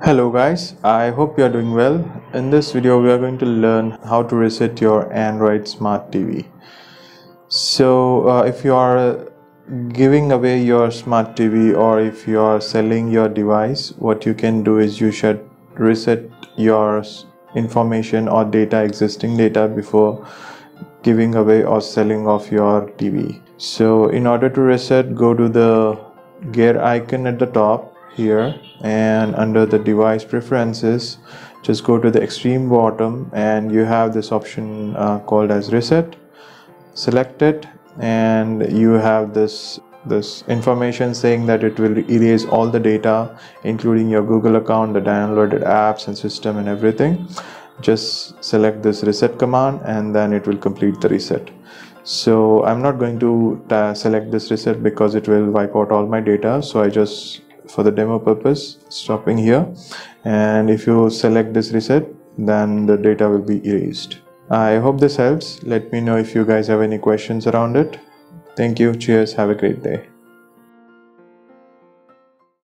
Hello guys, I hope you are doing well. In this video we are going to learn how to reset your Android Smart TV. So if you are giving away your Smart TV or if you are selling your device, what you can do is you should reset your information or existing data before giving away or selling off your TV. So in order to reset, go to the gear icon at the top here, and under the device preferences just go to the extreme bottom and you have this option called as reset. Select it and you have this information saying that it will erase all the data including your Google account, the downloaded apps and system and everything. Just select this reset command and then it will complete the reset. So I'm not going to select this reset because it will wipe out all my data, so I just, for the demo purpose, stopping here. And if you select this reset, then the data will be erased. I hope this helps. Let me know if you guys have any questions around it. Thank you. Cheers. Have a great day.